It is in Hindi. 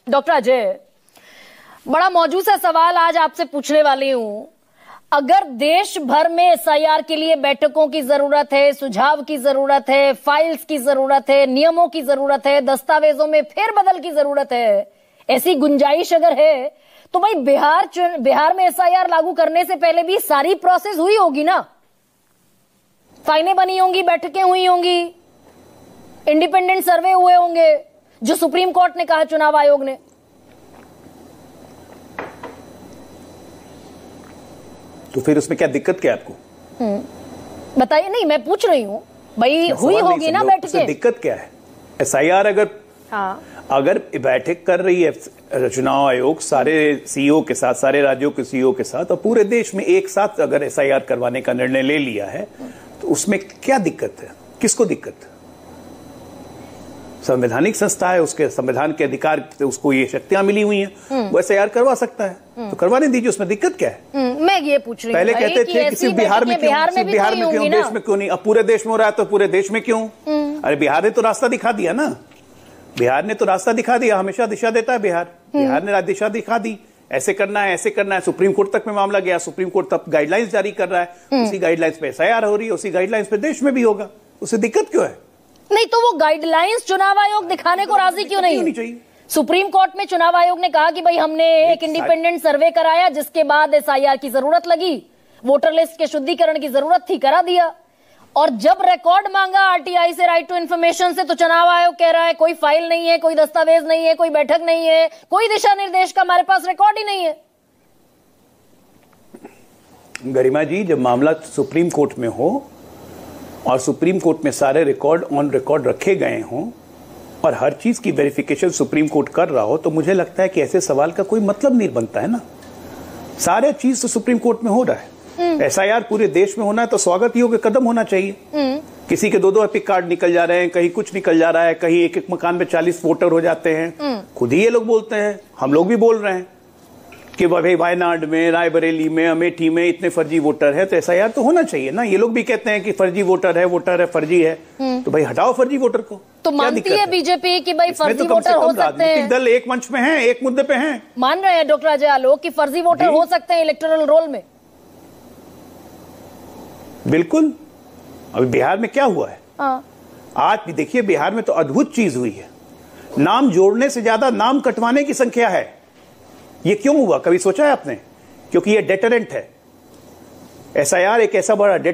डॉक्टर अजय, बड़ा मौजूद सा सवाल आज आपसे पूछने वाली हूं। अगर देश भर में एसआईआर के लिए बैठकों की जरूरत है, सुझाव की जरूरत है, फाइल्स की जरूरत है, नियमों की जरूरत है, दस्तावेजों में फेरबदल की जरूरत है, ऐसी गुंजाइश अगर है तो भाई बिहार में एसआईआर लागू करने से पहले भी सारी प्रोसेस हुई होगी ना। फाइलें बनी होंगी, बैठकें हुई होंगी, इंडिपेंडेंट सर्वे हुए होंगे जो सुप्रीम कोर्ट ने कहा, चुनाव आयोग ने। तो फिर उसमें क्या दिक्कत क्या है आपको? बताइए। नहीं, मैं पूछ रही हूं भाई, हुई होगी ना बैठकें। दिक्कत क्या है? एसआईआर अगर बैठक कर रही है चुनाव आयोग सारे सीईओ के साथ, सारे राज्यों के सीईओ के साथ, और पूरे देश में एक साथ अगर एसआईआर करवाने का निर्णय ले लिया है तो उसमें क्या दिक्कत है? किसको दिक्कत है? संवैधानिक संस्था है, उसके संविधान के अधिकार, उसको ये शक्तियां मिली हुई हैं, वो एसआईआर करवा सकता है, तो करवाने दीजिए, उसमें दिक्कत क्या है? मैं ये पूछ रही हूं, पहले कहते थे कि सिर्फ बिहार में क्यों, देश में क्यों नहीं? अब पूरे देश में हो रहा है तो पूरे देश में क्यों? अरे बिहार ने तो रास्ता दिखा दिया ना, बिहार ने तो रास्ता दिखा दिया। हमेशा दिशा देता है बिहार ने दिशा दिखा दी, ऐसे करना है, ऐसे करना है। सुप्रीम कोर्ट तक में मामला गया, सुप्रीम कोर्ट तब गाइडलाइंस जारी कर रहा है, उसी गाइडलाइंस पे एसआईआर हो रही है, उसी गाइडलाइंस पे देश में भी होगा, उससे दिक्कत क्यों है? नहीं तो वो गाइडलाइंस चुनाव आयोग दिखाने को राजी क्यों नहीं चाहिए? सुप्रीम कोर्ट में चुनाव आयोग ने कहा कि भाई हमने एक इंडिपेंडेंट सर्वे कराया, जिसके बाद एसआईआर की जरूरत लगी, वोटर लिस्ट के शुद्धिकरण की जरूरत थी, करा दिया। और जब रिकॉर्ड मांगा आरटीआई से, राइट टू इंफॉर्मेशन से, तो चुनाव आयोग कह रहा है कोई फाइल नहीं है, कोई दस्तावेज नहीं है, कोई बैठक नहीं है, कोई दिशा निर्देश का हमारे पास रिकॉर्ड ही नहीं है। गरिमा जी, जब मामला सुप्रीम कोर्ट में हो और सुप्रीम कोर्ट में सारे रिकॉर्ड ऑन रिकॉर्ड रखे गए हों और हर चीज की वेरिफिकेशन सुप्रीम कोर्ट कर रहा हो, तो मुझे लगता है कि ऐसे सवाल का कोई मतलब नहीं बनता है ना। सारे चीज तो सुप्रीम कोर्ट में हो रहा है, एसआईआर पूरे देश में होना है तो स्वागत योग्य कदम होना चाहिए। किसी के 2-2 एपिक कार्ड निकल जा रहे हैं, कहीं कुछ निकल जा रहा है, कहीं एक मकान में 40 वोटर हो जाते हैं। खुद ही ये लोग बोलते हैं, हम लोग भी बोल रहे हैं कि भाई वायनाड में, रायबरेली में, अमेठी में इतने फर्जी वोटर है, तो एसआईआर तो होना चाहिए ना। ये लोग भी कहते हैं कि फर्जी वोटर है, फर्जी है, तो भाई हटाओ फर्जी वोटर को। तो मानती है बीजेपी कि भाई फर्जी वोटर हो सकते हैं? दल एक मंच में है, एक मुद्दे पे हैं। मान रहे हैं डॉक्टर अजय आलोक कि फर्जी वोटर हो सकते हैं इलेक्टोरल रोल में? बिल्कुल। अभी बिहार में क्या हुआ है? आज भी देखिए, बिहार में तो अद्भुत चीज हुई है, नाम जोड़ने से ज्यादा नाम कटवाने की संख्या है। ये क्यों हुआ, कभी सोचा है आपने? क्योंकि ये डेटरेंट है। एसआईआर एक ऐसा बड़ा डेटरेंट